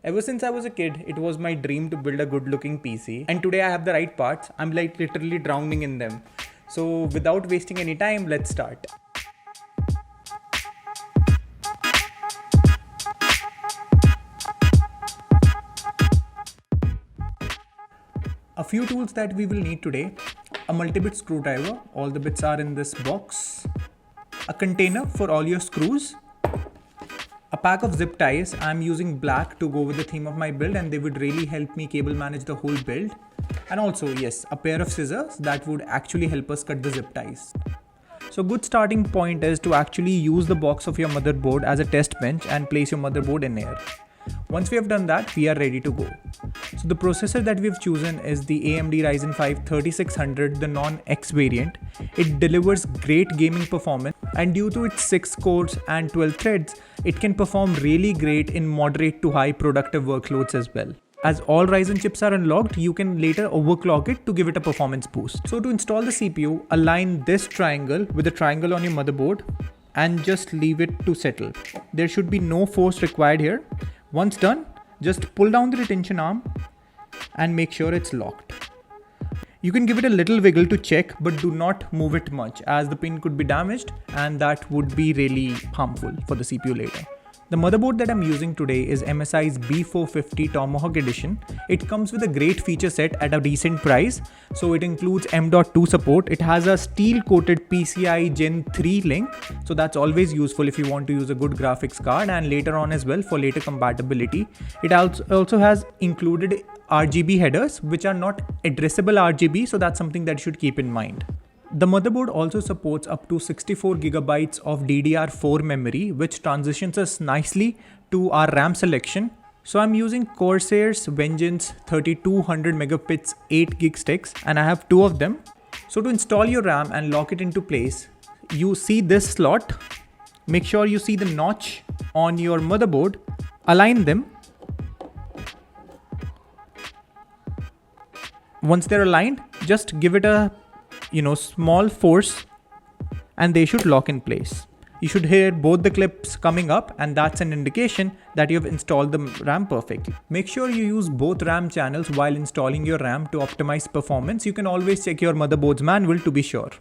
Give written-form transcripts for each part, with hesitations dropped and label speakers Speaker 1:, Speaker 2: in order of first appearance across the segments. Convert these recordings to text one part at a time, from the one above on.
Speaker 1: Ever since I was a kid, it was my dream to build a good looking PC, and today I have the right parts. I'm like literally drowning in them. So without wasting any time, let's start. A few tools that we will need today: a multi-bit screwdriver, all the bits are in this box, a container for all your screws, a pack of zip ties. I'm using black to go with the theme of my build and they would really help me cable manage the whole build. And also, yes, a pair of scissors that would actually help us cut the zip ties. So good starting point is to actually use the box of your motherboard as a test bench and place your motherboard in here. Once we have done that, we are ready to go. So the processor that we've chosen is the AMD Ryzen 5 3600, the non-X variant. It delivers great gaming performance, and due to its 6 cores and 12 threads, it can perform really great in moderate to high productive workloads as well. As all Ryzen chips are unlocked, you can later overclock it to give it a performance boost. So to install the CPU, align this triangle with the triangle on your motherboard and just leave it to settle. There should be no force required here. Once done, just pull down the retention arm and make sure it's locked. You can give it a little wiggle to check, but do not move it much as the pin could be damaged and that would be really harmful for the CPU later. The motherboard that I'm using today is MSI's B450 Tomahawk Edition. It comes with a great feature set at a decent price. So it includes M.2 support. It has a steel coated PCI Gen 3 link. So that's always useful if you want to use a good graphics card, and later on as well for later compatibility. It also has included RGB headers, which are not addressable RGB. So that's something that you should keep in mind. The motherboard also supports up to 64 gigabytes of DDR4 memory, which transitions us nicely to our RAM selection. So I'm using Corsair's Vengeance 3200 megabits 8 gig sticks, and I have 2 of them. So to install your RAM and lock it into place, you see this slot. Make sure you see the notch on your motherboard. Align them. Once they're aligned, just give it a small force and they should lock in place. You should hear both the clips coming up, and that's an indication that you have installed the RAM perfectly. Make sure you use both RAM channels while installing your RAM to optimize performance. You can always check your motherboard's manual to be sure.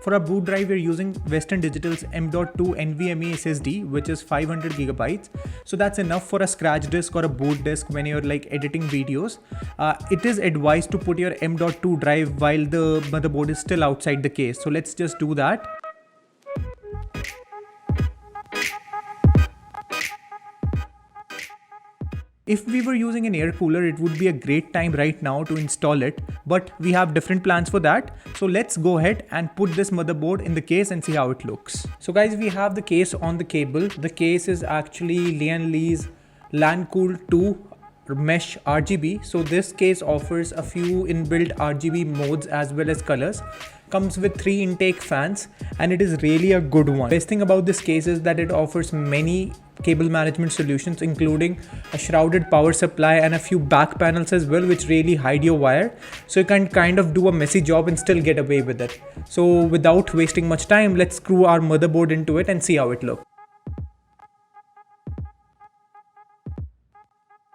Speaker 1: For our boot drive, we're using Western Digital's M.2 NVMe SSD, which is 500 gigabytes. So that's enough for a scratch disk or a boot disk when you're like editing videos. It is advised to put your M.2 drive while the motherboard is still outside the case. So let's just do that. If we were using an air cooler, it would be a great time right now to install it, but we have different plans for that. So let's go ahead and put this motherboard in the case and see how it looks. So guys, we have the case on the cable. The case is actually Lian Li's LanCool 2 mesh RGB. So this case offers a few inbuilt RGB modes as well as colors. Comes with 3 intake fans, and it is really a good one. Best thing about this case is that it offers many cable management solutions, including a shrouded power supply and a few back panels as well, which really hide your wire. So you can kind of do a messy job and still get away with it. So without wasting much time, let's screw our motherboard into it and see how it looks.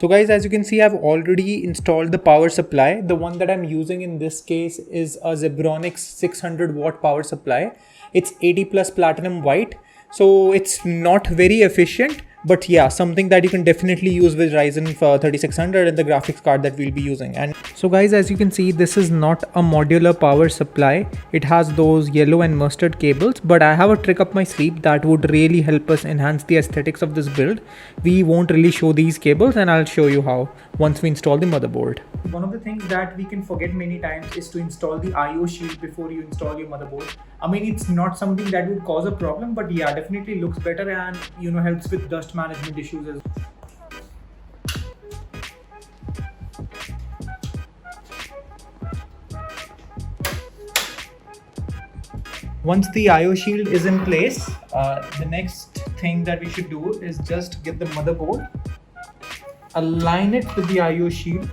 Speaker 1: So guys, as you can see, I've already installed the power supply. The one that I'm using in this case is a Zebronics 600 watt power supply. It's 80 plus platinum white. So it's not very efficient, but yeah, something that you can definitely use with Ryzen 3600 and the graphics card that we'll be using. And so guys, as you can see, this is not a modular power supply. It has those yellow and mustard cables, but I have a trick up my sleeve that would really help us enhance the aesthetics of this build. We won't really show these cables, and I'll show you how once we install the motherboard. One of the things that we can forget many times is to install the IO shield before you install your motherboard. I mean, it's not something that would cause a problem, but yeah, definitely looks better and helps with dust management issues as well. Once the IO shield is in place, the next thing that we should do is just get the motherboard, align it with the IO shield,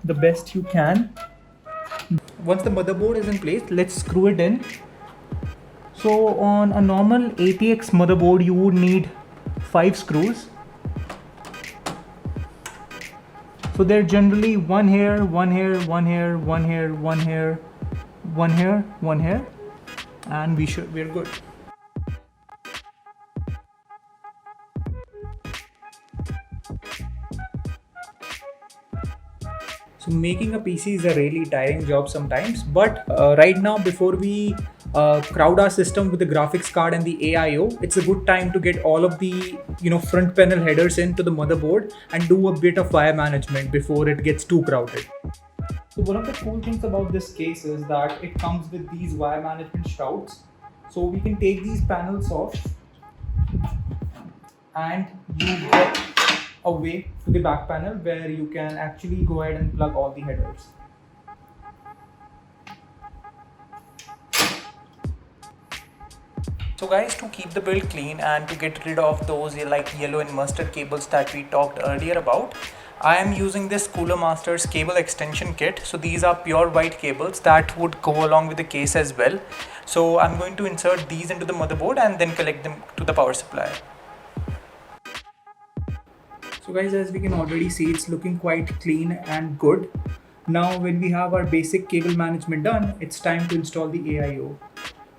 Speaker 1: the best you can. Once the motherboard is in place, let's screw it in. So on a normal ATX motherboard, you would need 5 screws. So they're generally one here, one here, one here, one here, one here, one here, one here, and we're good. So making a PC is a really tiring job sometimes, but right now, before we crowd our system with the graphics card and the AIO, it's a good time to get all of the front panel headers into the motherboard and do a bit of wire management before it gets too crowded. So one of the cool things about this case is that it comes with these wire management shrouds. So we can take these panels off and you get a way to the back panel where you can actually go ahead and plug all the headers. So guys, to keep the build clean and to get rid of those like yellow and mustard cables that we talked earlier about, I am using this Cooler Masters cable extension kit. So these are pure white cables that would go along with the case as well. So I'm going to insert these into the motherboard and then connect them to the power supply. So guys, as we can already see, it's looking quite clean and good. Now when we have our basic cable management done, it's time to install the AIO.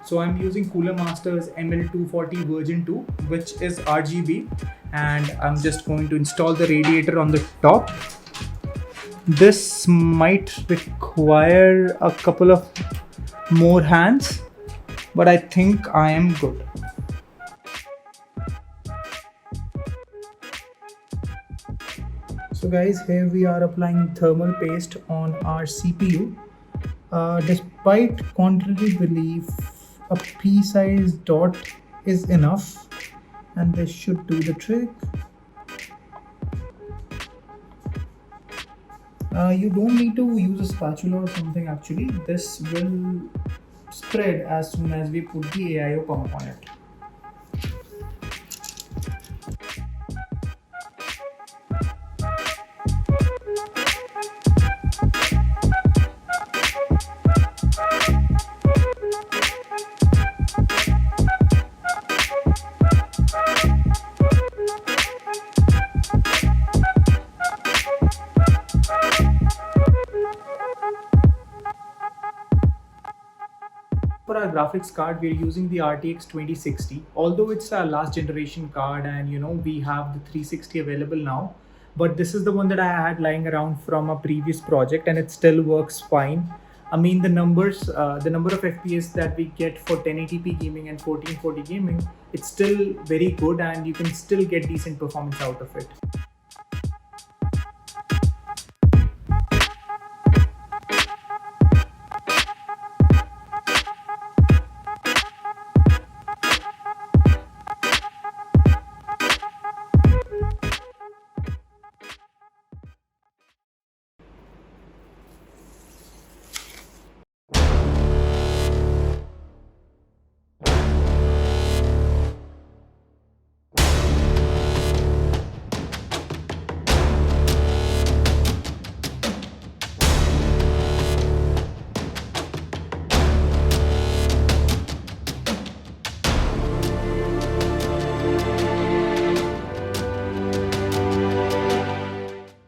Speaker 1: So I'm using Cooler Masters ML240 version 2, which is RGB, and I'm just going to install the radiator on the top. This might require a couple of more hands, but I think I am good. So guys, here we are applying thermal paste on our CPU. Despite contrary belief, a pea-sized dot is enough and this should do the trick. You don't need to use a spatula or something actually. This will spread as soon as we put the AIO pump on it. For our graphics card, we're using the RTX 2060. Although it's our last generation card and we have the 360 available now, but this is the one that I had lying around from a previous project and it still works fine. I mean the number of FPS that we get for 1080p gaming and 1440 gaming, it's still very good and you can still get decent performance out of it.